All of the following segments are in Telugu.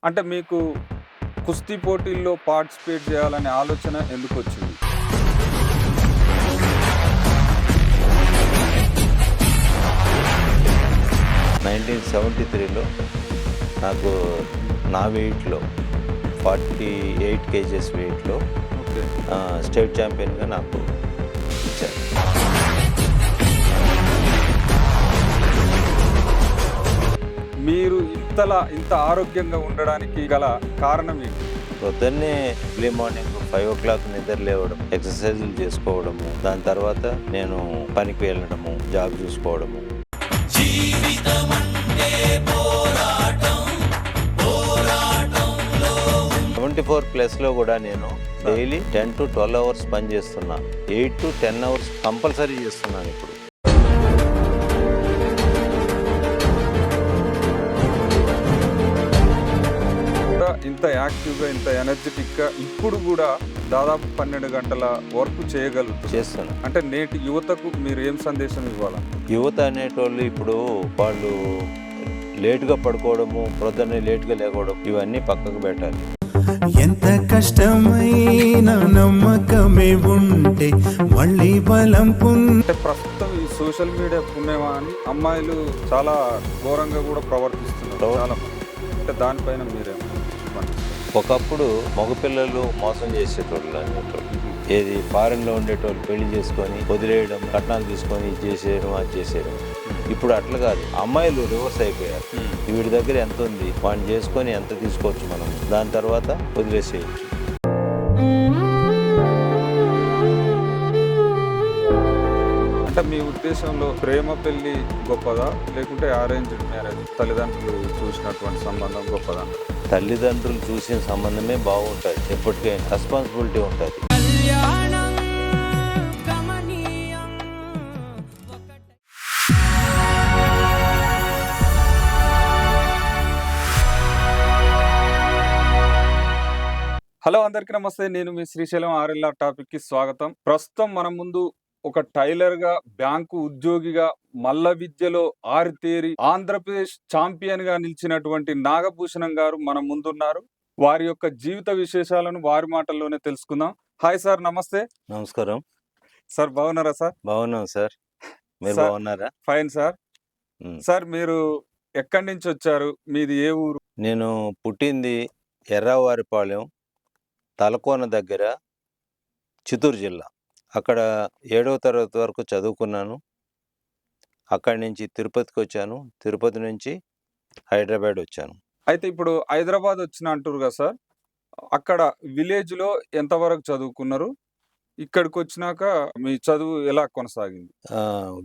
అంటే మీకు కుస్తీ పోటీల్లో పార్టిసిపేట్ చేయాలనే ఆలోచన ఎందుకొచ్చింది? 1973లో నాకు నా వెయిట్‌లో 48 కేజెస్ వెయిట్‌లో ఓకే. స్టేట్ ఛాంపియన్‌గా నాకు ఇచ్చారు. మీరు ఇంత ఆరోగ్యంగా ఉండడానికి గల కారణం ఏంటి? పొద్దున్నే ఎర్లీ మార్నింగ్ 5:00 నిద్ర లేవడం, ఎక్సర్సైజులు చేసుకోవడము, దాని తర్వాత నేను పనికి వెళ్ళడము, జాబ్ చూసుకోవడము. 74+ కూడా నేను డైలీ 10 to 12 అవర్స్ పని చేస్తున్నా. 8 to 10 అవర్స్ కంపల్సరీ చేస్తున్నాను ఇప్పుడు. ఇంత యాక్టివ్‌గా, ఇంత ఎనర్జిటిక్‌గా ఇప్పుడు గూడా దాదాపు 12 గంటల వర్క్ చేయగలుగుతున్నారు. చేస్తున్నా. అంటే నేటి యువతకు మీరు ఏం సందేశం ఇవ్వాలా? యువత అనేటోళ్ళు ఇప్పుడు వాళ్ళు లేటుగా పడుకోవడము, ప్రొద్దున్నే లేటుగా లేకపోవడం, ఇవన్నీ పక్కకు పెట్టాలి. ఎంత కష్టమైన నమ్మకమే ఉంటే మళ్ళీ బలం అంటే ప్రస్తుతం ఈ సోషల్ మీడియా పుణ్యమా అని అమ్మాయిలు చాలా ఘోరంగా కూడా ప్రవర్తిస్తున్నారు చాలా మంది. అంటే దానిపైన మీరేమో ఒకప్పుడు మగపిల్లలు మోసం చేసేటోళ్ళు అనేటోళ్ళు. ఏది ఫారెన్లో ఉండేటోళ్ళు పెళ్లి చేసుకొని వదిలేయడం, కట్నాలు తీసుకొని ఇది చేసేయడం, అది చేసేయడం. ఇప్పుడు అట్లా కాదు, అమ్మాయిలు రివర్స్ అయిపోయారు. వీడి దగ్గర ఎంత ఉంది, వాడిని చేసుకొని ఎంత తీసుకోవచ్చు మనం, దాని తర్వాత వదిలేసేయచ్చు. అంటే మీ ఉద్దేశంలో ప్రేమ పెళ్లి గొప్పదా లేకుంటే అరేంజ్డ్ మ్యారేజ్ తల్లిదండ్రులు చూసినటువంటి సంబంధం గొప్పదా? తల్లిదండ్రులు చూసిన సంబంధమే బాగుంటుంది. ఎప్పటికైనా రెస్పాన్సిబిలిటీ ఉంటుంది. హలో, అందరికీ నమస్తే. నేను మీ శ్రీశైలం ఆర్ఎల్ఆర్ టాపిక్ కి స్వాగతం. ప్రస్తుతం మన ముందు ఒక టైలర్ గా, బ్యాంకు ఉద్యోగిగా, మల్ల విద్యలో ఆరితేరి ఆంధ్రప్రదేశ్ ఛాంపియన్ గా నిలిచినటువంటి నాగభూషణం గారు మన ముందున్నారు. వారి యొక్క జీవిత విశేషాలను వారి మాటల్లోనే తెలుసుకుందాం. హాయ్ సార్, నమస్తే. నమస్కారం సార్, బాగున్నారా సార్? బాగున్నాం సార్. మీరు సార్, బాగున్నారా? Fine sir. సార్, మీరు ఎక్కడి నుంచి వచ్చారు? మీది ఏ ఊరు? నేను పుట్టింది ఎర్రావారిపాలెం, తలకోన దగ్గర, చిత్తూరు జిల్లా. అక్కడ 7వ తరగతి వరకు చదువుకున్నాను. అక్కడి నుంచి తిరుపతికి వచ్చాను. తిరుపతి నుంచి హైదరాబాద్ వచ్చాను. అయితే ఇప్పుడు హైదరాబాద్ వచ్చిన అంటారు కదా సార్, అక్కడ విలేజ్ లో ఎంతవరకు చదువుకున్నారు? ఇక్కడికి వచ్చినాక మీ చదువు ఎలా కొనసాగింది?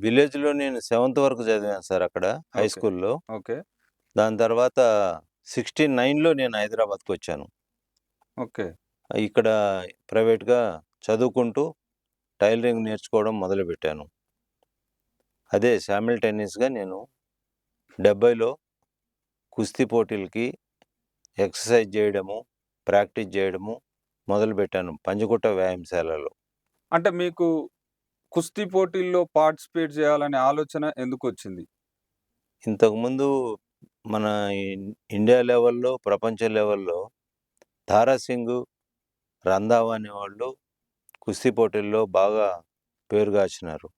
విలేజ్లో నేను 7th వరకు చదివాను సార్ అక్కడ హై ఓకే. స్కూల్లో. ఓకే. దాని తర్వాత 69లో నేను హైదరాబాద్కి వచ్చాను. ఓకే. ఇక్కడ ప్రైవేట్గా చదువుకుంటూ టైలరింగ్ నేర్చుకోవడం మొదలుపెట్టాను. అదే సైమల్టేనియస్గా నేను 70లో కుస్తీ పోటీలకి ఎక్సర్సైజ్ చేయడము, ప్రాక్టీస్ చేయడము మొదలుపెట్టాను పంజగుట్ట వ్యాయామశాలలో. అంటే మీకు కుస్తీ పోటీల్లో పార్టిసిపేట్ చేయాలనే ఆలోచన ఎందుకొచ్చింది? ఇంతకుముందు మన ఇండియా లెవెల్లో, ప్రపంచ లెవెల్లో తారాసింగ్, రంధావా అనేవాళ్ళు కుస్తీ పోటీల్లో బాగా పేరుగాచినారు.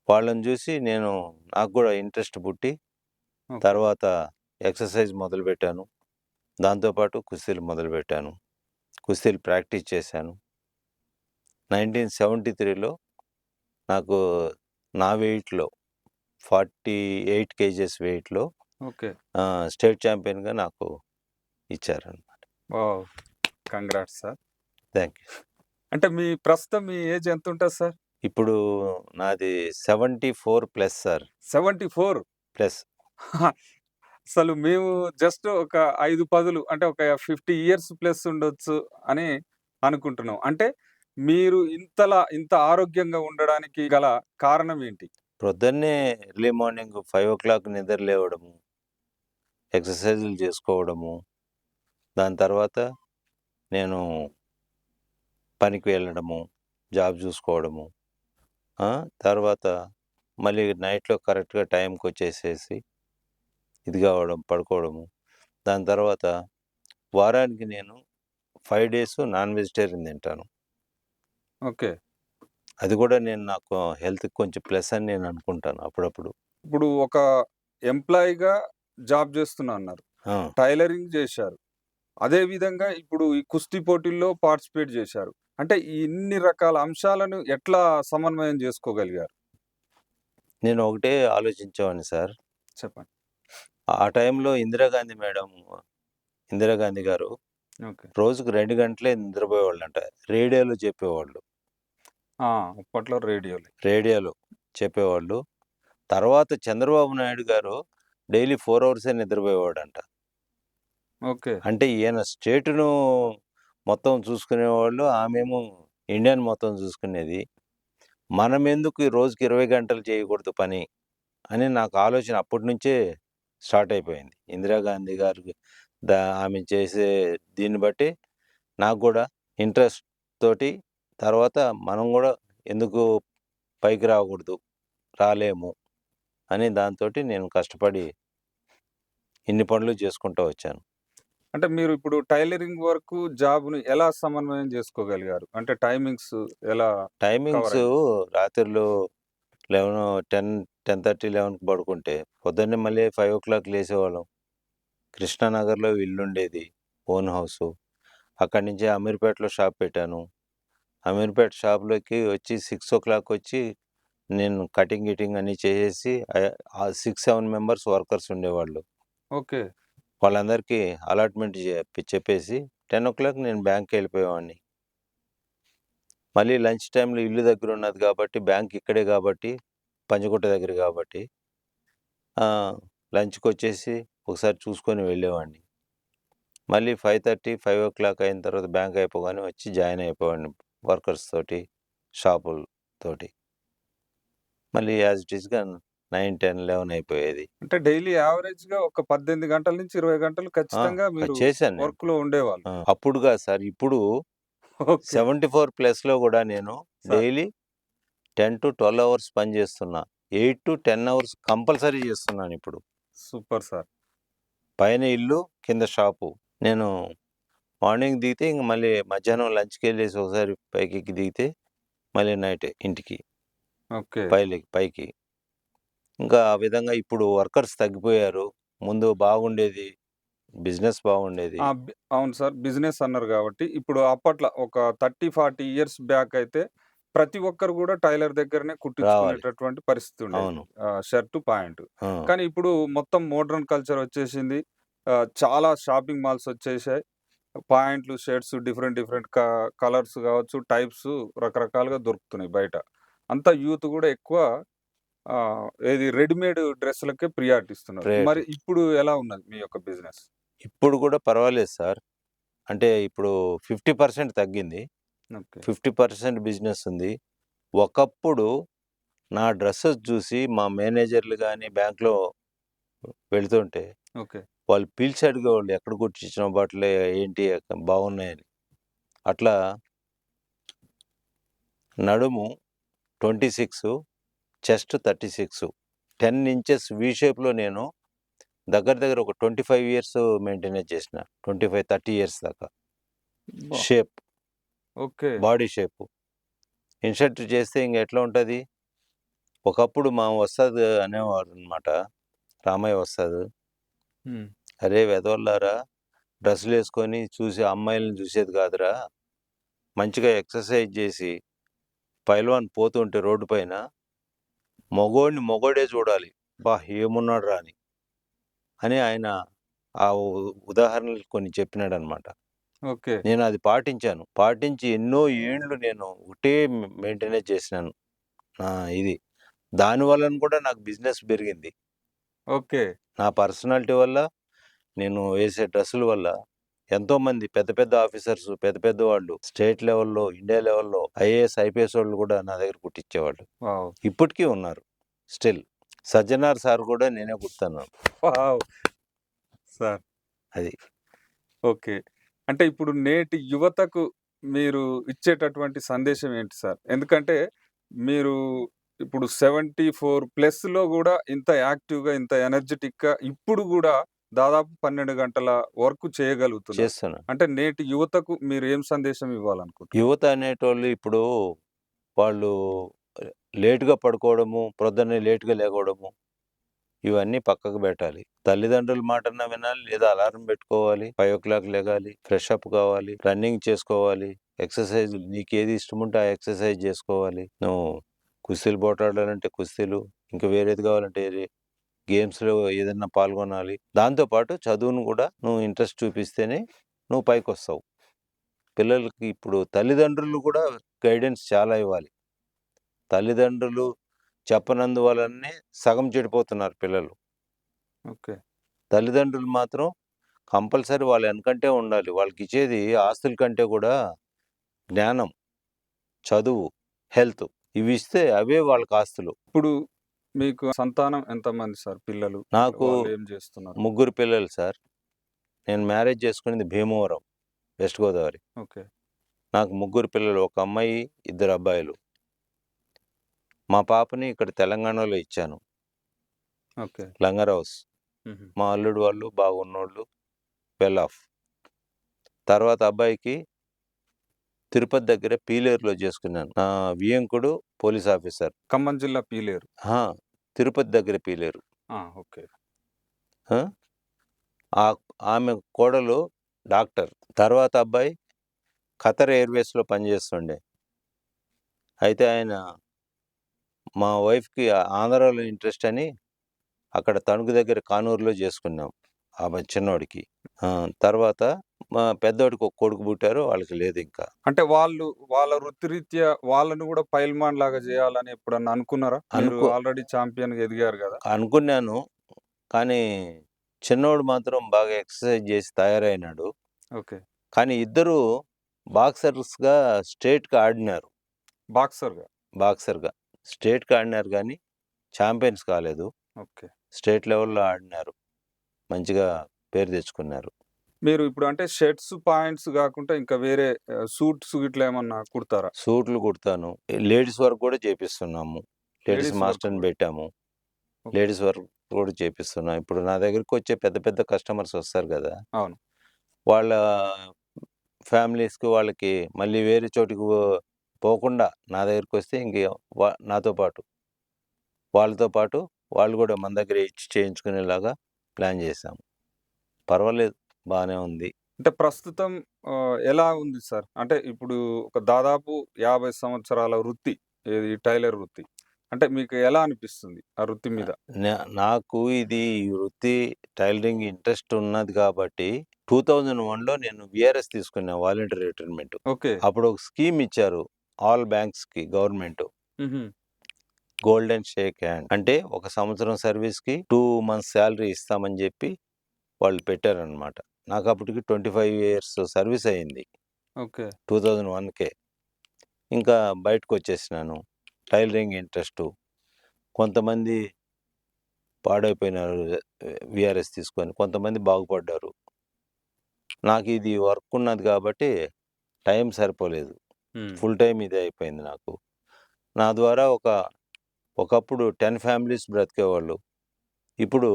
వాళ్ళని చూసి నాకు కూడా ఇంట్రెస్ట్ పుట్టి ఓకే. తర్వాత ఎక్సర్సైజ్ మొదలుపెట్టాను. దాంతోపాటు కుస్తీలు మొదలుపెట్టాను. కుస్తీలు ప్రాక్టీస్ చేశాను. 1973లో నాకు నా వెయిట్‌లో 48 కేజెస్ వెయిట్‌లో ఓకే. స్టేట్ ఛాంపియన్‌గా నాకు ఇచ్చారనమాట. Wow! Congrats sir. Thank you. అంటే ప్రస్తుతం మీ ఏజ్ ఎంత ఉంటుంది సార్? ఇప్పుడు నాది 74+ సార్. 74. ప్లస్. అసలు మేము జస్ట్ ఒక 5 పదులు అంటే ఒక 50 ఇయర్స్ ప్లస్ ఉండొచ్చు అని అనుకుంటున్నాం. అంటే మీరు ఇంత ఆరోగ్యంగా ఉండడానికి గల కారణం ఏంటి? ప్రొద్దున్నే ఎర్లీ మార్నింగ్ 5:00 నిద్ర లేవడము, ఎక్సర్సైజులు చేసుకోవడము, దాని తర్వాత నేను పనికి వెళ్ళడము, జాబ్ చూసుకోవడము, తర్వాత మళ్ళీ నైట్‌లో కరెక్ట్‌గా టైంకి వచ్చేసేసి ఇది కావడం, పడుకోవడము. దాని తర్వాత వారానికి నేను 5 డేస్ నాన్ వెజిటేరియన్ తింటాను. ఓకే. అది కూడా నాకు హెల్త్‌కి కొంచెం ప్లస్ అని నేను అనుకుంటాను అప్పుడప్పుడు. ఇప్పుడు ఒక ఎంప్లాయీగా జాబ్ చేస్తున్నా అన్నారు. ఆ! టైలరింగ్ చేశారు. అదే విధంగా ఇప్పుడు ఈ కుస్తీ పోటీల్లో పార్టిసిపేట్ చేశారు. అంటే ఈ ఇన్ని రకాల అంశాలను ఎట్లా సమన్వయం చేసుకోగలిగారు? నేను ఒకటే ఆలోచించేవాడిని సార్. చెప్పండి. ఆ టైంలో ఇందిరాగాంధీ గారు ఓకే. రోజుకు 2 గంటలే నిద్రపోయేవాళ్ళంట. రేడియోలో చెప్పేవాళ్ళు. ఆ! అప్పట్లో రేడియోలు. రేడియోలో చెప్పేవాళ్ళు. తర్వాత చంద్రబాబు నాయుడు గారు డైలీ 4 అవర్సే నిద్రపోయేవాడంట. ఓకే. అంటే ఈయన స్టేటును మొత్తం చూసుకునేవాళ్ళు. ఆమేమో ఇండియాని మొత్తం చూసుకునేది. మనమెందుకు ఈ రోజుకి 20 గంటలు చేయకూడదు పని అని నాకు ఆలోచన అప్పటినుంచే స్టార్ట్ అయిపోయింది. ఇందిరాగాంధీ గారు ఆమె చేసే దీన్ని బట్టి నాకు గూడా ఇంట్రెస్ట్ తోటి తర్వాత మనం గూడా ఎందుకు పైకి రాకూడదు, రాలేము అని దాంతోటి నేను కష్టపడి ఇన్ని పనులు చేసుకుంటూ వచ్చాను. అంటే మీరు ఇప్పుడు టైలరింగ్ వరకు జాబ్‌ని ఎలా సమన్వయం చేసుకోగలిగారు? అంటే టైమింగ్స్ ఎలా కవర్ టైమింగ్స్ అయినాయి? రాత్రిళ్ళు 11, 10, 10:30, 11కి పడుకుంటే పొద్దున్నే మళ్ళీ 5:00 లేసేవాళ్ళం. కృష్ణానగర్‌లో ఇల్లుండేది. Own house. అక్కడి నుంచి అమీర్పేటలో షాప్ పెట్టాను. అమీర్పేట షాప్‌లోకి వచ్చి 6:00 వచ్చి నేను కటింగ్, గిటింగ్ అన్నీ చేసేసి ఆ 6, 7 మెంబర్స్ వర్కర్స్ ఉండేవాళ్ళు. ఓకే. వాళ్ళందరికీ అలాట్‌మెంట్ చెప్పేసి 10:00 నేను బ్యాంక్‌కెళ్ళిపోయేవాడిని. మళ్ళీ లంచ్ టైమ్‌లో ఇల్లు దగ్గరున్నది కాబట్టి, బ్యాంక్ ఇక్కడే కాబట్టి, పంజగుట్ట దగ్గర కాబట్టి లంచ్‌కొచ్చేసి ఒకసారి చూసుకొని వెళ్ళేవాడిని. మళ్ళీ 5:30, 5:00 అయిన తర్వాత బ్యాంక్ అయిపోగానే వచ్చి జాయిన్ అయిపోయేవాడిని వర్కర్స్ తోటి, షాపులతోటి. మళ్ళీ యాజ్ ఇట్ ఈస్‌గా 9, 10, 11 అయిపోయేది. అంటే డైలీ యావరేజ్‌గా ఒక 18 గంటల నుంచి 20 గంటలు ఆ! ఖచ్చితంగా మీరు చేశాను నేను. వర్క్‌లో ఉండేవాళ్ళు. అప్పుడు కాదు సార్. ఇప్పుడు ఓకే. 74 ప్లస్‌లో గూడా నేను సార్. డైలీ 10-12 అవర్స్ పని చేస్తున్నా. 8-10 అవర్స్ కంపల్సరీ చేస్తున్నానిప్పుడు. Super sir. పైన ఇల్లు, కింద షాపు. నేను మార్నింగ్ దిగితే ఇంక మళ్ళీ మధ్యాహ్నం లంచ్‌కెళ్ళేసి ఒకసారి పైకెక్కి దిగితే మళ్ళీ నైట్ ఇంటికి ఓకే. పైకి. ఇంకా ఆ విధంగా ఇప్పుడు వర్కర్స్ తగ్గిపోయారు. ముందు బాగుండేది. బిజినెస్ బాగుండేది. ఆ! అవును సార్. బిజినెస్ అన్నారు గాబట్టి, ఇప్పుడు అప్పట్ల ఒక 30, 40 ఇయర్స్ బ్యాక్ అయితే ప్రతి ఒక్కరు గూడా టైలర్ దగ్గరనే రావాలి. కుట్టించుకునేటటువంటి పరిస్థితి ఉండేది. అవును. Shirt, pant. ఆ! కానీ ఇప్పుడు మొత్తం మోడ్రన్ కల్చర్ వచ్చేసింది. చాలా షాపింగ్ మాల్స్ వచ్చేసాయి. పాయింట్లు, షర్ట్స్ డిఫరెంట్ డిఫరెంట్ కలర్స్ గావచ్చు, టైప్స్ రకరకాలుగా దొరుకుతున్నాయి బయట. అంతా యూత్ గూడా ఎక్కువ ఏది రెడీమేడ్ డ్రెస్సులకే ప్రియారిటీ ఇస్తున్నారు. మరి ప్రయారిటీ. ఇప్పుడు ఎలా ఉన్నది మీ యొక్క బిజినెస్? ఇప్పుడు గూడా పర్వాలేదు సార్. అంటే ఇప్పుడు 50% తగ్గింది. ఓకే. 50% బిజినెస్ ఉంది. ఒకప్పుడు నా డ్రెసెస్ చూసి మా మేనేజర్‌లు గాని బ్యాంక్‌లో వెళ్తుంటే ఓకే. వాళ్ళు పిలిచి అడిగేవాళ్ళు. ఎక్కడ కుట్టించినావు బట్టలు ఏంటి బాగున్నాయని. అట్లా నడుము 26, చెస్ట్ 36, 10 ఇంచెస్ వి షేప్‌లో నేను దగ్గర దగ్గర ఒక 25 ఇయర్స్ మెయింటైన్ చేసిన. 25, 30 ఇయర్స్ దాకా. అబ్బా! Shape, okay. Body shape. In shirt చేస్తే ఇంగెట్లా ఉంటది? ఒకప్పుడు మా వస్తాద్ అనేవారనమాట. రామయ్య వస్తాదు. హ్మ్. "అరే వెధవల్లారా! డ్రెస్సులేసుకొని చూసి అమ్మాయిలని చూసేది కాదురా! మంచిగా ఎక్సర్సైజ్ చేసి, పైల్వాన్ పోతుంటే రోడ్డు పైన మగోడిని మగోడే చూడాలి. అబ్బా! ఏమున్నాడురా అని." అని ఆయన ఆ ఉదాహరణలు కొన్ని చెప్పినాడనమాట. ఓకే. నేను అది పాటించాను. పాటించి ఎన్నో ఏండ్లు నేను ఒకటే మెయింటైనే చేసినాను. నా ఇది. దాని వలన కూడా నాకు బిజినెస్ పెరిగింది. ఓకే. నా పర్సనాలిటీ వల్ల, నేను వేసే డ్రెస్సుల వల్ల ఎంతోమంది పెద్ద పెద్ద ఆఫీసర్స్, పెద్ద పెద్ద వాళ్ళు స్టేట్ లెవెల్‌లో, ఇండియా లెవెల్‌లో ఐఏఎస్, ఐపీఎస్ వాళ్ళు కూడా నా దగ్గర కుట్టించేవాళ్ళు. వావ్! ఇప్పటికీ ఉన్నారు. స్టిల్. సజ్జనార్ సార్ కూడా నేనే కుడతాను. వావ్! సార్. అది. ఓకే. అంటే ఇప్పుడు నేటి యువతకు మీరు ఇచ్చేటటువంటి సందేశం ఏంటి సార్? ఎందుకంటే మీరు ఇప్పుడు 74 ప్లస్‌లో గూడా ఇంత యాక్టివ్‌గా, ఇంత ఎనర్జిటిక్‌గా ఇప్పుడు గూడా దాదాపు 12 గంటల వర్క్ చేయగలుగుతున్నారు. చేస్తున్నాను. అంటే నేటి యువతకు మీరు ఏం సందేశం ఇవ్వాలనుకుంటున్నారు? యువత అనేటోళ్ళు ఇప్పుడు వాళ్ళు లేట్‌గా పడుకోవడము, ప్రొద్దున్నే లేట్‌గా లెగవడము, ఇవన్నీ పక్కకు బెట్టాలి. తల్లిదండ్రుల మాటన్నా వినాలి, లేదా అలారం పెట్టుకోవాలి. 5:00 లెగాలి, ఫ్రెష్ అప్ కావాలి, రన్నింగ్ చేసుకోవాలి, ఎక్సర్‌సైజులు నీకేది ఇష్టముంటే ఆ ఎక్సర్‌సైజ్ జేసుకోవాలి. నువ్వు కుస్తీలు పోట్లాడాలంటే కుస్తీలు, ఇంకా వేరేది కావాలంటే గేమ్స్‌లో ఏదన్నా పాల్గొనాలి. దాంతో పాటు చదువును గూడా నువ్వు ఇంట్రెస్ట్ చూపిస్తేనే నువ్వు పైకొస్తావు. పిల్లలకి ఇప్పుడు తల్లిదండ్రులు కూడా గైడెన్స్ చాలా ఇవ్వాలి. తల్లిదండ్రులు చెప్పనందువలనే సగం చెడిపోతున్నారు పిల్లలు. ఓకే. తల్లిదండ్రులు మాత్రం కంపల్సరీ వాళ్ళ ఎనకంటే ఉండాలి. వాళ్ళకిచ్చేది ఆస్తుల కంటే కూడా జ్ఞానం, చదువు, హెల్త్ ఇవిస్తే అవే వాళ్ళకి ఆస్తులు. ఇప్పుడు మీకు సంతానం ఎంతమంది సార్ పిల్లలు? నాకు వాళ్ళేం జేస్తున్నారు? ముగ్గురు పిల్లలు సార్. నేను మ్యారేజ్ చేసుకునింది భీమవరం, వెస్ట్ గోదావరి. ఓకే. నాకు ముగ్గురు పిల్లలు. ఒక అమ్మాయి, ఇద్దరు అబ్బాయిలు. మా పాపని ఇక్కడ తెలంగాణలో ఇచ్చాను. ఓకే. లంగర్ హౌస్. హుహు. మా అల్లుడు వాళ్ళు బాగున్నోళ్ళు. Well of. తర్వాత అబ్బాయికి తిరుపతి దగ్గర పీలేరులో చేసుకున్నాను. నా వియంకుడు పోలీస్ ఆఫీసర్. ఖమ్మం జిల్లా పీలేరు. ఆ! తిరుపతి దగ్గర పీలేరు. ఓకే. ఆ! ఆమె కోడలు డాక్టర్. తర్వాత అబ్బాయి ఖతర్ ఎయిర్‌వేస్‌లో పనిచేస్తుండే. అయితే ఆయన మా వైఫ్‌కి ఆంధ్రాలో ఇంట్రెస్ట్ అని అక్కడ తణుకు దగ్గర కానూరులో చేసుకున్నాం. చిన్నోడికి. తర్వాత మా పెద్దోడికి ఒక కొడుకు పుట్టారు. వాళ్ళకి లేదింకా. అంటే వాళ్ళ వృత్తిరీత్యా వాళ్ళని గూడా పైల్వాన్ లాగా జేయాలని ఎప్పుడన్నా అనుకున్నారా? మీరు ఆల్రెడీ చాంపియన్‌గా ఎదిగారు గదా! అనుకున్నాను. కానీ చిన్నోడు మాత్రం బాగా ఎక్సర్‌సైజ్ చేసి తయారైనాడు. ఓకే. కానీ ఇద్దరూ బాక్సర్స్‌గా స్టేట్‌కి ఆడినారు. బాక్సర్‌గా. బాక్సర్‌గా. స్టేట్‌కి ఆడినారు గానీ ఛాంపియన్స్ కాలేదు. ఓకే. స్టేట్ లెవెల్‌లో ఆడినారు. మంచిగా పేరు తెచ్చుకున్నారు. మీరు ఇప్పుడు అంటే షర్ట్స్, పాయింట్స్ గాకుండా ఇంకా వేరే సూట్స్ గిట్లా ఏమన్నా కుడతారా? సూట్లు కుడతాను. లేడీస్ వర్క్ కూడా చేపిస్తున్నాము. లేడీస్ లేడీస్ వర్క్ మాస్టర్‌ని గూడా. పెట్టాము. ఓకే. లేడీస్ వర్క్ కూడా చేపిస్తున్నాం. ఇప్పుడు నా దగ్గరికొచ్చే పెద్ద పెద్ద కస్టమర్స్ వస్తారు గదా! అవును. వాళ్ళ ఫ్యామిలీస్‌కి వాళ్ళకి మళ్ళీ వేరే చోటికి పోకుండా నా దగ్గరికొస్తే ఇంక నాతో పాటు, వాళ్ళతో పాటు వాళ్ళు గూడా మన దగ్గరే ఇచ్చి చేయించుకునేలాగా ప్లాన్ చేశాము. పర్వాలేదు, బానే ఉంది. అంటే ప్రస్తుతం ఎలా ఉంది సార్? అంటే ఇప్పుడు ఒక దాదాపు 50 సంవత్సరాల వృత్తి. ఏది టైలర్ వృత్తి. అంటే మీకు ఎలా అనిపిస్తుంది ఆ వృత్తి మీద? నాకు ఇది ఈ వృత్తి టైలరింగ్ ఇంట్రెస్ట్ ఉన్నది కాబట్టి 2001లో నేను వీఆర్ఎస్ తీసుకున్నా, వాలంటరీ రిటైర్మెంట్. ఓకే. అప్పుడు ఒక స్కీమ్ ఇచ్చారు ఆల్ బ్యాంక్స్‌కి గవర్నమెంట్. హుహు. Golden shake hand. అంటే ఒక సంవత్సరం సర్వీస్‌కి 2 మంత్స్ సాలరీ ఇస్తామని జెప్పి వాళ్ళు పెట్టారనమాట. నాకప్పటికి 25 ఇయర్స్ సర్వీస్ అయింది. ఓకే. 2001కే. ఇంకా బయటకొచ్చేసినాను. Tailoring interest. కొంతమంది పాడైపోయినారు వీఆర్ఎస్ తీసుకొని. కొంతమంది బాగుపడ్డారు. నాకిది వర్క్ ఉన్నది కాబట్టి టైం సరిపోలేదు. హ్మ్. ఫుల్ టైమ్ ఇదే అయిపోయింది నాకు. నా ద్వారా ఒకప్పుడు 10 ఫ్యామిలీస్ బ్రతికేవాళ్ళు. ఇప్పుడు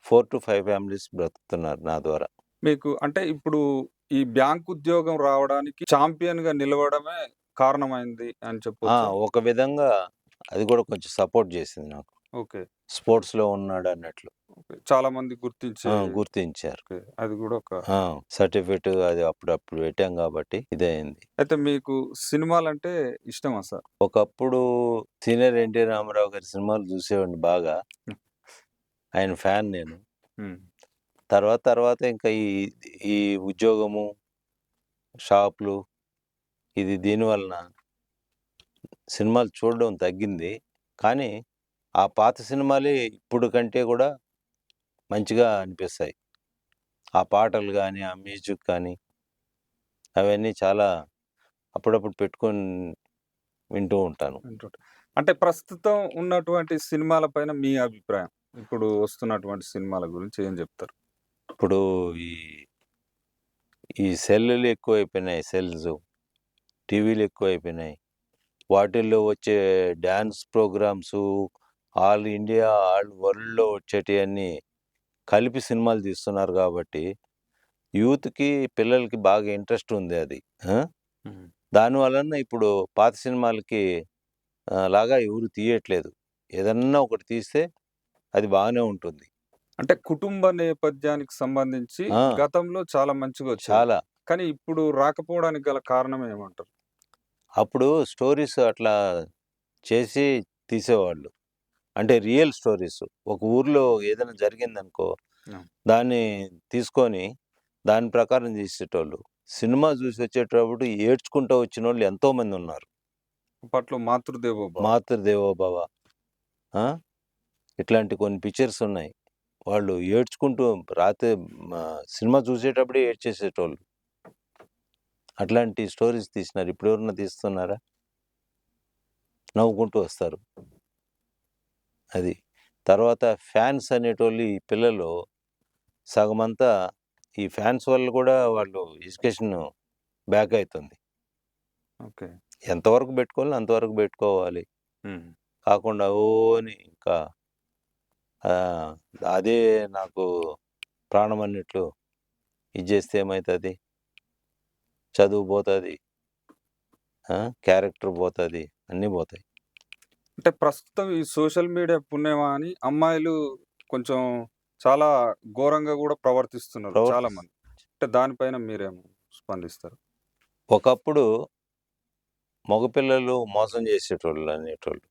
4-5 ఫ్యామిలీస్ బ్రతుకుతున్నారు నా ద్వారా. మీకు అంటే ఇప్పుడు ఈ బ్యాంక్ ఉద్యోగం రావడానికి చాంపియన్‌గా నిలవడమే కారణమైంది అని చెప్పొచ్చా? ఒక విధంగా అది కూడా కొంచెం సపోర్ట్ చేసింది నాకు. ఓకే. స్పోర్ట్స్‌లో ఉన్నాడన్నట్లు. ఓకే. చాలా మంది గుర్తించే గుర్తించారు. ఓకే. అది గూడా ఒక సర్టిఫికేట్ అది అప్పుడప్పుడు పెట్టాం కాబట్టి ఇదయింది. అయితే మీకు సినిమాలంటే ఇష్టమా సార్? ఒకప్పుడు సీనియర్ ఎన్టీ రామారావు గారి సినిమాలు చూసేవాడిని బాగా. ఆయన ఫ్యాన్ నేను. హ్మ్. తర్వాత ఇంకా ఈ ఉద్యోగము, షాపులు దీని వలన సినిమాలు చూడడం తగ్గింది. కానీ ఆ పాత సినిమాలే ఇప్పుడు కంటే కూడా మంచిగా అనిపిస్తాయి. ఆ పాటలు గాని, ఆ మ్యూజిక్ కానీ అవన్నీ చాలా అప్పుడప్పుడు పెట్టుకొని వింటూ ఉంటాను. వింటుంటా. అంటే ప్రస్తుతం ఉన్నటువంటి సినిమాల పైన మీ అభిప్రాయం? ఇప్పుడు వస్తున్నటువంటి సినిమాల గురించి ఏం జెప్తారు? ఇప్పుడు ఈ ఈ సెల్లులు ఎక్కువైపోయినాయి. టీవీలు ఎక్కువైపోయినాయి. వాటిల్లో వచ్చే dance programmes, all India, all వరల్డ్‌లో వచ్చేటియన్నీ కలిపి సినిమాలు తీస్తున్నారు కాబట్టి యూత్‌కి, పిల్లలకి బాగా ఇంట్రెస్ట్ ఉంది అది. ఆ! దానివలన ఇప్పుడు పాత సినిమాలకి లాగా ఎవరు తీయట్లేదు. ఏదన్నా ఒకటి తీస్తే అది బాగానే ఉంటుంది. అంటే కుటుంబ నేపథ్యానికి సంబంధించి ఆ! గతంలో చాలా మంచిగొచ్చేవి. చాలా. కానీ ఇప్పుడు రాకపోవడానికి గల కారణం ఏమంటారు? అప్పుడు స్టోరీస్ అట్లా చేసి తీసేవాళ్ళు. అంటే రియల్ స్టోరీస్. ఒక ఊర్లో ఏదైనా జరిగిందనుకో, ఆ! దాన్ని తీసుకొని దాని ప్రకారం తీసేటోళ్ళు. సినిమా చూసొచ్చేటప్పుడు ఏడ్చుకుంటూ వచ్చినోళ్ళు ఎంతోమందున్నారు. అప్పట్లో మాతృదేవో భవ. 'మాతృదేవోభవ' ఆ! ఇట్లాంటి కొన్ని పిక్చర్స్ ఉన్నాయి. వాళ్ళు ఏడ్చుకుంటూ రాత్రి సినిమా చూసేటప్పుడే ఏడ్చేసేటోళ్ళు. అట్లాంటి స్టోరీస్ తీసినారు. ఇప్పుడెవరన్నా తీస్తున్నారా? నవ్వుకుంటూ వస్తారు. అది. తర్వాత ఫ్యాన్స్ అనేటోళ్ళు ఈ పిల్లలు సగమంతా ఈ ఫ్యాన్స్ వల్ల కూడా వాళ్ళు ఎడ్యుకేషన్ బ్యాక్ అయితుంది. ఓకే. ఎంతవరకు పెట్టుకోవాలో అంతవరకు పెట్టుకోవాలి. హ్మ్. కాకుండా ఓ అని ఇంకా ఆహ్, అదే నాకు ప్రాణం అన్నట్లు ఇది చేస్తే ఏమైతది? చదువు పోతది. క్యారెక్టర్ పోతది. అన్నీ పోతాయి. అంటే ప్రస్తుతం ఈ సోషల్ మీడియా పుణ్యమా అని అమ్మాయిలు కొంచెం చాలా ఘోరంగా గూడా ప్రవర్తిస్తున్నారు ప్రవర్తిస్ చాలామంది. అంటే దానిపైన మీరేం స్పందిస్తారు? ఒకప్పుడు మగపిల్లలు మోసం చేసేటోళ్ళు అనేటోళ్ళు.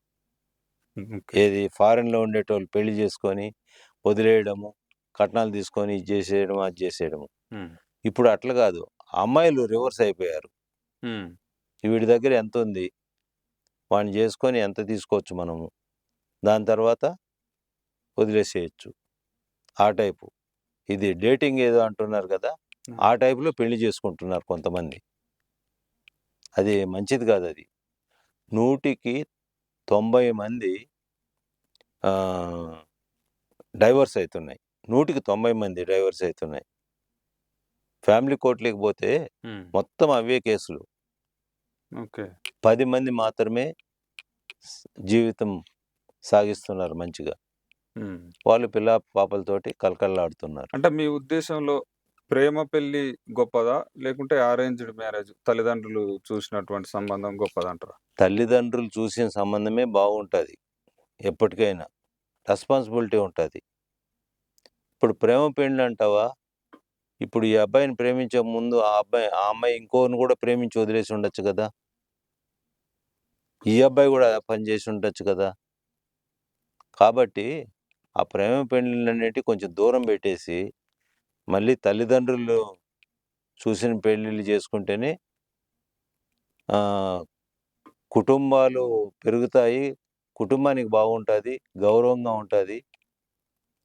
ఓకే. ఏది ఫారెన్‌లో ఉండేటోళ్ళు పెళ్లి చేసుకొని వదిలేయడము, కట్నాలు తీసుకొని ఇది చేసేయడం, అది చేసేయడము. హ్మ్. ఇప్పుడు అట్లా కాదు. అమ్మాయిలు రివర్స్ అయిపోయారు. హ్మ్. వీడి దగ్గర ఎంతుంది? వాడిని చేసుకొని ఎంత తీసుకోవచ్చు మనము. దాని తర్వాత వదిలేసేయొచ్చు. ఆ టైపు. ఇది డేటింగ్ ఏదో అంటున్నారు కదా! హ్మ్. ఆ టైప్‌లో పెళ్లి చేసుకుంటున్నారు కొంతమంది. అది మంచిది కాదది. 100కి 90 మంది ఆహ్, డైవర్స్ అయితున్నాయి. 100కి 90 మంది డైవర్స్ అయితున్నాయి. ఫ్యామిలీ కోర్ట్‌లకి పోతే హ్మ్. మొత్తం అవే కేసులు. ఓకే. 10 మంది మాత్రమే జీవితం సాగిస్తున్నారు మంచిగా. హ్మ్. వాళ్ళు పిల్లా పాపలతోటి కళకళలాడుతున్నారు. అంటే మీ ఉద్దేశంలో ప్రేమ పెళ్లి గొప్పదా? లేకుంటే అరేంజ్డ్ మ్యారేజ్ తల్లిదండ్రులు చూసినటువంటి సంబంధం గొప్పదంటారా? తల్లిదండ్రులు చూసిన సంబంధమే బాగుంటది. ఎప్పటికైనా. రెస్పాన్సిబిలిటీ ఉంటది. ఇప్పుడు ప్రేమ పెండ్లంటావా? ఇప్పుడు ఈ అబ్బాయిని ప్రేమించే ముందు ఆ అమ్మాయి ఇంకోరిని కూడా ప్రేమించి వదిలేసి ఉండొచ్చు గదా! ఈ అబ్బాయి గూడా ఆ పని చేసి ఉండొచ్చు కదా! కాబట్టి ఆ ప్రేమ పెండ్లిలన్నిటిని కొంచెం దూరం బెట్టేసి, మళ్ళీ తల్లిదండ్రులు చూసిన పెళ్ళిళ్ళు చేసుకుంటేనే ఆహ్, కుటుంబాలు పెరుగుతాయి. కుటుంబానికి బాగుంటది. గౌరవంగా ఉంటది.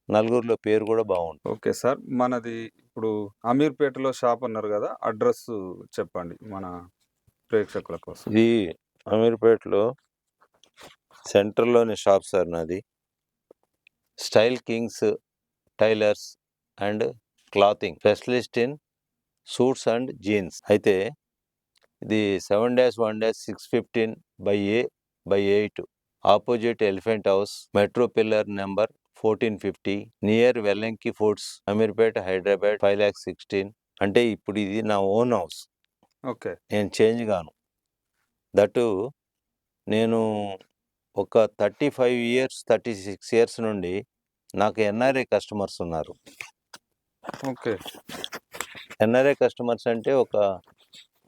నలుగురిలో పేరు గూడా బావుంటది. Okay sir. మనది ఇప్పుడు అమీర్‌పేటలో షాప్ అన్నారు గదా! అడ్రెస్సు చెప్పండి మన ప్రేక్షకుల కోసం. ఇది అమీర్‌పేటలో సెంటర్‌లోనే షాప్ సార్ నాది. Style Kings tailors and clothing specialist in suits and jeans. అయితే ఇది 7-1-615/A/8 opposite elephant house, metro pillar number 1450 near Vellanki foods, Ameerpet, Hyderabad 5,16,000. అంటే ఇప్పుడు ఇది నా ఓన్ హౌస్. ఓకే. నేను చేంజ్ గాను. దట్టు నేను ఒక 35 ఇయర్స్, 36 ఇయర్స్ నుండి నాకు ఎన్ఆర్ఐ కస్టమర్స్ ఉన్నారు. ఓకే. ఎన్ఆర్ఐ కస్టమర్స్ అంటే ఒక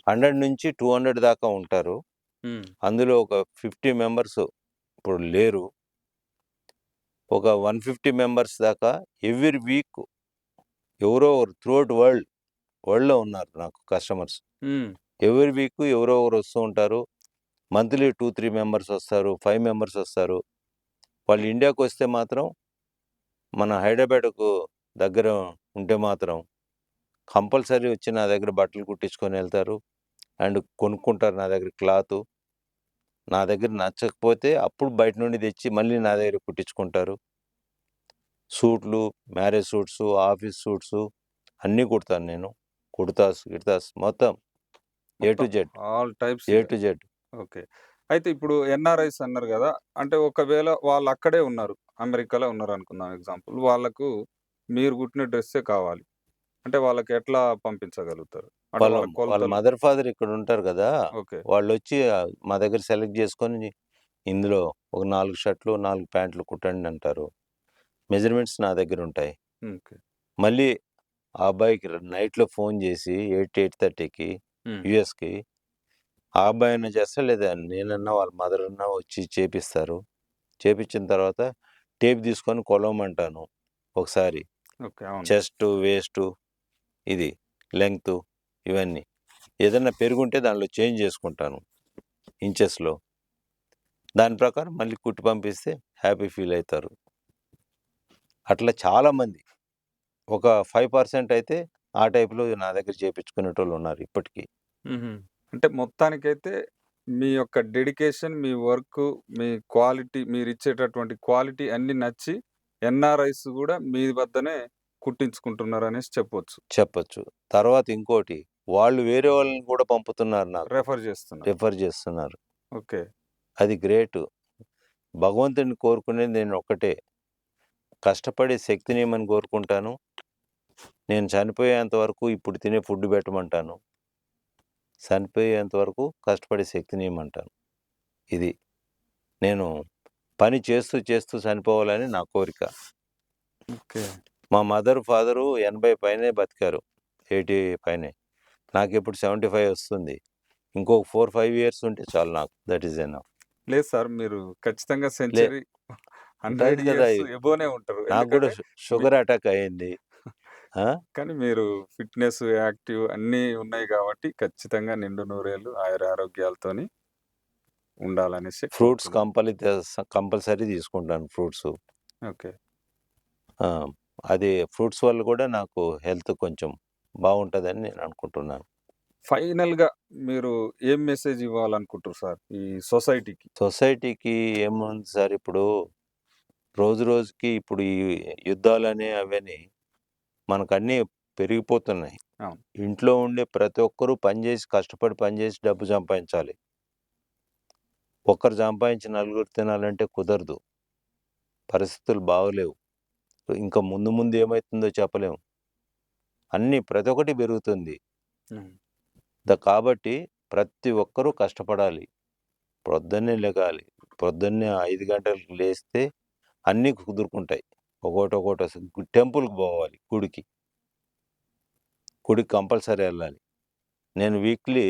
100-200 దాకా ఉంటారు. హ్మ్. అందులో ఒక 50 మెంబర్స్ ఇప్పుడు లేరు. ఒక 150 మెంబర్స్ దాకా ఎవ్రీ వీక్ ఎవరో ఒకరు త్రూఅవుట్ వరల్డ్‌లో ఉన్నారు నాకు కస్టమర్స్. హ్మ్. ఎవ్రీ వీక్ ఎవరో ఒకరు వస్తూ ఉంటారు. మంత్లీ 2, 3 మెంబర్స్ వస్తారు. 5 మెంబర్స్ వస్తారు. వాళ్ళు ఇండియాకొస్తే మాత్రం మన హైదరాబాద్‌కు దగ్గర ఉంటే మాత్రం కంపల్సరీ వచ్చి నా దగ్గర బట్టలు కుట్టించుకొని ఎళ్తారు. అండ్ కొనుక్కుంటారు నా దగ్గర క్లాతు. నా దగ్గర నచ్చకపోతే అప్పుడు బయట నుండి తెచ్చి మళ్ళీ నా దగ్గర కుట్టించుకుంటారు. సూట్లు, మ్యారేజ్ సూట్సు, ఆఫీస్ సూట్సు అన్నీ కుడతాను నేను. కుర్తాస్, గిర్తాస్ మొత్తం ఏ టు మొత్తం జెడ్. ఆల్ టైప్స్ ఏ ఇగ. To Z. ఓకే. అయితే ఇప్పుడు ఎన్ఆర్ఐస్ అన్నారు గదా! అంటే ఒకవేళ వాళ్ళక్కడే ఉన్నారు. అమెరికాలో ఉన్నారనుకుందాం ఎగ్జాంపుల్. వాళ్ళకు మీరు కుట్టిన డ్రెస్సే కావాలి. అంటే వాళ్ళకి ఎట్లా పంపించగలుగుతారు? అంటే వాళ్ళ వాళ్ళ వాళ్ళ కొలతలు మదర్, ఫాదర్ ఇక్కడుంటారు గదా! ఓకే. వాళ్ళొచ్చి మా దగ్గర సెలెక్ట్ జేసుకొని, ఇందులో ఒక 4 షర్టులు, 4 ప్యాంట్లు కుట్టండి అంటారు. మెజర్‌మెంట్స్ నా దగ్గరుంటాయి. ఓకే. మళ్ళీ ఆ అబ్బాయికి నైట్‌లో ఫోను జేసి 8:30కి హ్మ్. యూఎస్‌కి ఆ అబ్బాయన్నా చేస్తాడు, లేదా నేనన్నా, వాళ్ళ మదరన్నా వచ్చి చేపిస్తారు. చేపిచ్చిన తర్వాత టేప్ తీసుకొని కొలవమంటాను ఒకసారి. ఓకే. అవును. చెస్టు, వేస్టు, ఇది లెంగ్తు ఇవన్నీ. ఏదన్నా పెరుగుంటే దానిలో చేంజ్ చేసుకుంటాను ఇంచెస్‌లో. దాని ప్రకారం మళ్ళీ కుట్టి పంపిస్తే హ్యాపీ ఫీల్ అయితారు. అట్లా చాలామంది ఒక 5% అయితే ఆ టైప్‌లో నా దగ్గర చేపించుకునేటోళ్ళున్నారు ఇప్పటికి. హుహు. అంటే మొత్తానికైతే మీ యొక్క డెడికేషన్, మీ వర్కు, మీ క్వాలిటీ మీరిచ్చేటటువంటి క్వాలిటీ అన్నీ నచ్చి ఎన్ఆర్ఐస్ గూడా మీ వద్దనే కుట్టించుకుంటున్నారనేసి చెప్పొచ్చు. చెప్పొచ్చు. తర్వాత ఇంకోటి, వాళ్ళు వేరే వాళ్ళని కూడా పంపుతున్నారు నాకు. రెఫర్ జేస్తున్నారు. రిఫర్ చేస్తున్నారు. ఓకే. అది గ్రేటు. భగవంతుడిని కోరుకునేది నేనొక్కటే. కష్టపడే శక్తినిమ్మని కోరుకుంటాను. నేను చనిపోయేంత వరకు ఇప్పుడు తినే ఫుడ్ పెట్టమంటాను. చనిపోయేంత వరకు కష్టపడే శక్తినియ్యమంటాను. ఇది. నేను పని చేస్తూ, చేస్తూ చనిపోవాలని నా కోరిక. ఓకే. మా మదర్, ఫాదరు 80 పైనే బతికారు. 80 పైనే. నాకిప్పుడు 75 వస్తుంది. ఇంకొక 4, 5 ఇయర్స్ ఉంటే చాలు నాకు. That is enough. లేదు సార్. మీరు ఖచ్చితంగా లే సెంచరీ 100 ఉంటది కదా! ఇయర్స్ ఎబోనే ఉంటారు. నాకు గూడా ఎందుకంటే మీ షుగర్ అటాక్ అయింది. ఆ! కానీ మీరు ఫిట్‌నెస్, యాక్టివ్ అన్నీ ఉన్నాయి గాబట్టి ఖచ్చితంగా నిండు నూరేళ్ళు ఆయురారోగ్యాలతోని ఉండాలనేసి ఫ్రూట్స్ కోరుకుందాం. కంపల్సరీ తీసుకుంటాను ఫ్రూట్సు. ఓకే. ఆ! అది ఫ్రూట్స్ వల్ల కూడా నాకు హెల్త్ కొంచెం బావుంటదని నేను అనుకుంటున్నాను. ఫైనల్‌గా మీరు ఏం మెసేజ్ ఇవ్వాలనుకుంటుర్రు సార్ ఈ సొసైటీకి? సొసైటీకి ఏముంది సార్, ఇప్పుడు రోజు రోజుకి ఇప్పుడు ఈ యుద్ధాలని అవని మనకన్నీ పెరిగిపోతున్నాయి. అవును. ఇంట్లో ఉండే ప్రతి ఒక్కరూ పనిచేసి, కష్టపడి పనిచేసి డబ్బు సంపాదించాలి. ఒక్కరు సంపాదించి నలుగురు తినాలంటే కుదరదు. పరిస్థితులు బాగోలేవు. ఇంకా ముందు ముందు ఏమైతుందో చెప్పలేం. అన్నీ ప్రతి ఒక్కటి పెరుగుతుంది. హ్మ్. కాబట్టి ప్రతి ఒక్కరూ కష్టపడాలి. పొద్దున్నే లెగాలి. పొద్దున్నే 5 గంటలకు లేస్తే అన్నీ కుదురుకుంటాయి. ఒకోటొకోటి టెంపుల్‌కి పోవాలి గుడికి. గుడికి కంపల్సరీ ఎళ్ళాలి. నేను వీక్లీ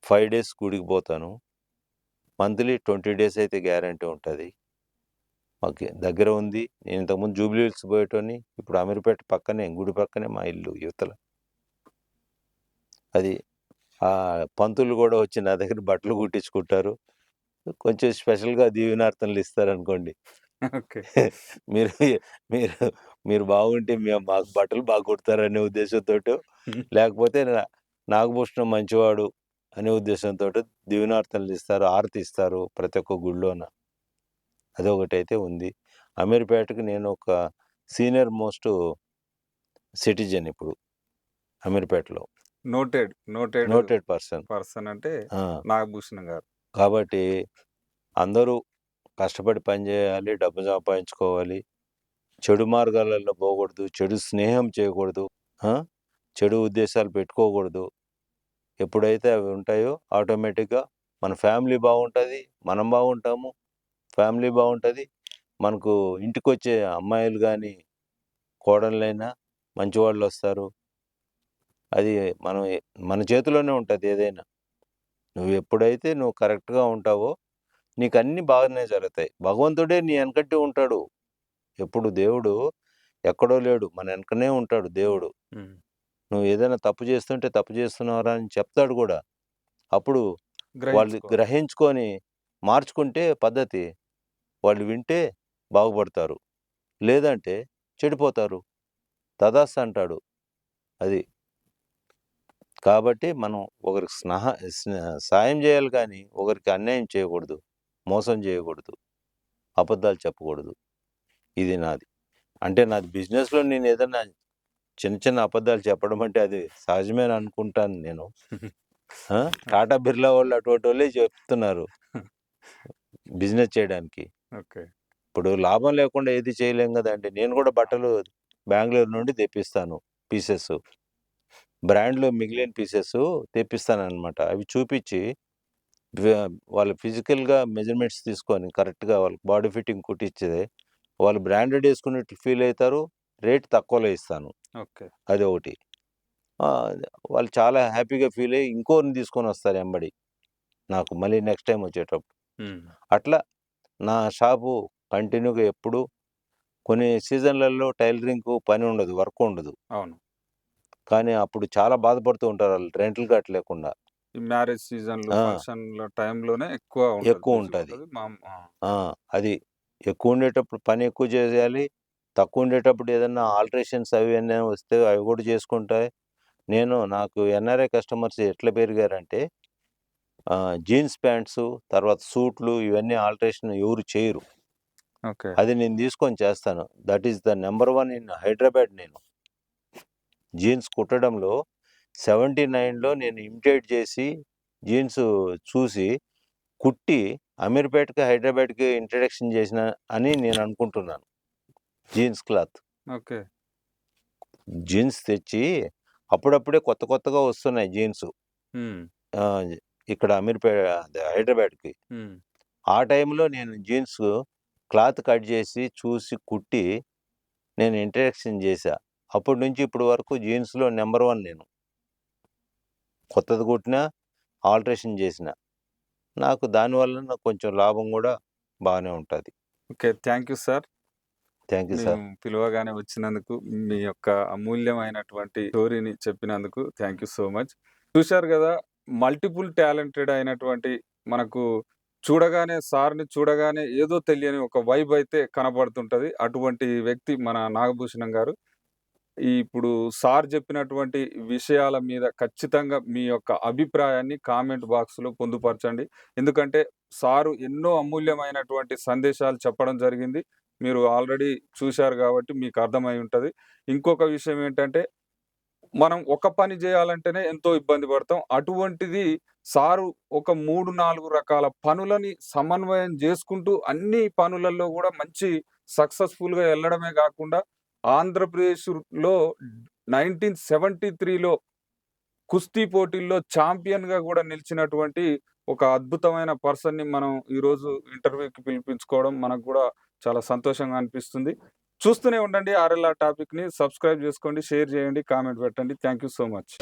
5 డేస్ గుడికి పోతాను. మంత్లీ 20 డేస్ అయితే గ్యారంటీ ఉంటది. ఓకే. దగ్గర ఉంది. నేను ఇంతకుముందు జూబ్లీ హిల్స్ పోయేటోడిని. ఇప్పుడు అమీర్పేట పక్కనే, గుడి పక్కనే మా ఇల్లు యువతల. అది పంతులు గూడా వచ్చి నా దగ్గర బట్టలు కుట్టించుకుంటారు. కొంచెం స్పెషల్‌గా దీవెనార్తనలు ఇస్తారనుకోండి. ఓకే. మీరు మీరు మీరు బాగుంటే మాకు బట్టలు బాగా కుడతారనే ఉద్దేశంతోటో, లేకపోతే నాగభూషణం మంచివాడు అనే ఉద్దేశంతోటో దీవెనార్తనలు ఇస్తారు, హారతి ఇస్తారు ప్రతి ఒక్క గుడిలోన. అదొకటైతే ఉంది. అమీర్పేటకి నేను ఒక సీనియర్ మోస్ట్ సిటిజన్ ఇప్పుడు అమీర్పేటలో. Noted. Noted noted person. Person అంటే ఆ! నాగభూషణం గారు. కాబట్టి అందరూ కష్టపడి పని జేయాలి, డబ్బు సంపాదించుకోవాలి. చెడు మార్గాలలో పోకూడదు. చెడు స్నేహం చేయకూడదు. ఆ! చెడు ఉద్దేశాలు పెట్టుకోకూడదు. ఎప్పుడైతే అవి ఉంటాయో ఆటోమేటిక్‌గా మన ఫ్యామిలీ బాగుంటది. మనం బాగుంటాము. ఫ్యామిలీ బాగుంటది. మనకు ఇంటికొచ్చే అమ్మాయిలు గాని, కోడళ్ళైనా మంచివాళ్ళొస్తారు. అది మనం మన చేతిలోనే ఉంటది ఏదైనా. నువ్వు కరెక్ట్‌గా ఉంటావో నీకన్నీ బాగానే జరుగుతాయి. భగవంతుడే నీ ఎనకట్టే ఉంటాడు. ఎప్పుడు దేవుడు ఎక్కడో లేడు. మన ఎనకనే ఉంటాడు దేవుడు. హ్మ్. నువ్వు ఏదైనా తప్పు చేస్తుంటే తప్పు చేస్తున్నావురా అని చెప్తాడు గూడా. అప్పుడు వాళ్ళు గ్రహించుకోవాలి. గ్రహించుకొని మార్చుకుంటే పద్ధతి. వాళ్ళు వింటే బాగుపడతారు. లేదంటే చెడిపోతారు. తదాస్తు అంటాడు. అది. కాబట్టి మనం ఒకరికి సాయం జేయాలి కానీ, ఒకరికి అన్యాయం చేయకూడదు. మోసం చేయకూడదు. అబద్ధాలు చెప్పకూడదు. ఇది నాది. అంటే నాది బిజినెస్‌లో నేనేదన్నా చిన్న చిన్న అబద్ధాలు చెప్పడం అంటే అది సహజమేనని అనుకుంటాను నేను. ఆ! టాటా, బిర్లా వాళ్ళు అటువంటోళ్ళే చెప్తున్నారు బిజినెస్ చేయడానికి. ఓకే. ఇప్పుడు లాభం లేకుండా ఏది చేయలేం కదండి. నేను కూడా బట్టలు బెంగుళూరు నుండి తెప్పిస్తాను పీసెస్. బ్రాండ్‌లో మిగిలిన పీసెస్ తెప్పిస్తాననమాట. అవి చూపిచ్చి వ్య వాళ్ళు ఫిజికల్‌గా మెజర్‌మెంట్స్ తీసుకొని కరెక్ట్‌గా వాళ్ళకి బాడీ ఫిట్టింగ్ కుట్టిచ్చి వాళ్ళు బ్రాండెడ్ ఏసుకున్నట్టు ఫీల్ అయితారు. రేట్ తక్కువలో ఇస్తాను. ఓకే. అదొకటి. వాళ్ళు చాలా హ్యాపీగా ఫీల్ అయ్యి ఇంకోరిని తీసుకొనొస్తారు ఎంబడి. నాకు మళ్ళీ నెక్స్ట్ టైమ్ వచ్చేటప్పుడు. హ్మ్. అట్లా నా షాపు కంటిన్యూగా ఎప్పుడు కొన్ని సీజన్‌లలో టైలరింగ్‌కు పని ఉండదు. వర్క్ ఉండదు. అవును. కానీ అప్పుడు చాలా బాధపడుతూ ఉంటారు ఆళ్ళు రెంట్‌లు కట్టలేకుండా. ఈ మ్యారేజ్ సీజన్‌లు, ఆ! ఫంక్షన్‌ల టైంలోనే ఎక్కువ ఉంటది. ఎక్కువుంటది. బిజీగుంటది. ఆ! ఆ! అది ఎక్కువుండేటప్పుడు పని ఎక్కువ చేయాలి. తక్కువుండేటప్పుడు ఏదన్నా ఆల్టరేషన్స్ అవి అన్నీ వస్తే అవి కూడా చేసుకుంటాయి. నాకు ఎన్ఆర్ఐ కస్టమర్స్ ఎట్లా పెరిగారంటే జీన్స్ ప్యాంట్సు, తర్వాత సూట్లు ఇవన్నీ ఆల్టరేషన్ ఎవరు చేయరు. ఓకే. అది నేను తీసుకొని చేస్తాను. That is the number 1 in Hyderabad నేను. జీన్స్ కుట్టడంలో 79లో నేను ఇమిటేట్ చేసి జీన్స్ చూసి కుట్టి అమీర్‌పేట్‌కి, హైదరాబాద్‌కి ఇంట్రడక్షన్ చేసిన అని నేను అనుకుంటున్నాను. Jeans cloth. ఓకే. జీన్స్ తెచ్చి అప్పుడప్పుడే కొత్త కొత్తగా వస్తున్నాయి జీన్స్. హ్మ్. ఆహ్, ఇక్కడ అదే హైదరాబాద్‌కి. హ్మ్. ఆ టైంలో నేను జీన్స్ క్లాత్ కట్ చేసి, చూసి, కుట్టి నేను ఇంట్రడక్షన్ చేశా. అప్పటి నుంచి ఇప్పటి వరకు జీన్స్‌లో నంబర్ 1 నేను. కొత్తది కుట్టినా, ఆల్టరేషన్ చేసినా. నాకు దానివల్ల నాకు కొంచెం లాభం గూడా బానే ఉంటది. Okay. Thank you sir. Thank you మేము సార్. పిలవగానే వచ్చినందుకు, మీ యొక్క అమూల్యమైనటువంటి స్టోరీని చెప్పినందుకు థాంక్ యూ సో మచ్. చూశారు గదా! మల్టిపుల్ టాలెంటెడ్ అయినటువంటి మనకు సార్‌ని చూడగానే ఏదో తెలియని ఒక వైబ్ అయితే కనపడుతుంటది. అటువంటి వ్యక్తి మన నాగభూషణం గారు. ఇప్పుడు సార్ చెప్పినటువంటి విషయాల మీద ఖచ్చితంగా మీ యొక్క అభిప్రాయాన్ని కామెంట్ బాక్స్‌లో పొందుపరచండి. ఎందుకంటే సారు ఎన్నో అమూల్యమైనటువంటి సందేశాలు చెప్పడం జరిగింది. మీరు ఆల్రెడీ చూశారు గాబట్టి మీకు అర్థమై ఉంటది. ఇంకొక విషయం ఏంటంటే, మనం ఒక పని జేయాలంటేనే ఎంతో ఇబ్బంది పడతాం. అటువంటిది సారు ఒక 3, 4 రకాల పనులని సమన్వయం జేసుకుంటూ అన్ని పనులలో గూడా మంచి సక్సెస్‌ఫుల్‌గా ఎళ్ళడమే గాకుండా ఆంధ్రప్రదేశ్‌లో 1973లో కుస్తీ పోటీల్లో ఛాంపియన్‌గా గూడా నిలిచినటువంటి ఒక అద్భుతమైన పర్సన్‌ని మనం ఈరోజు ఇంటర్వ్యూకి పిలిపించుకోవడం మనకు గూడా చాలా సంతోషంగా అనిపిస్తుంది. చూస్తూనే ఉండండి ఆర్ఎల్ఆర్ టాపిక్‌ని. సబ్స్క్రైబ్ జేసుకోండి, షేర్ జేయండి, కామెంట్ పెట్టండి. Thank you so much.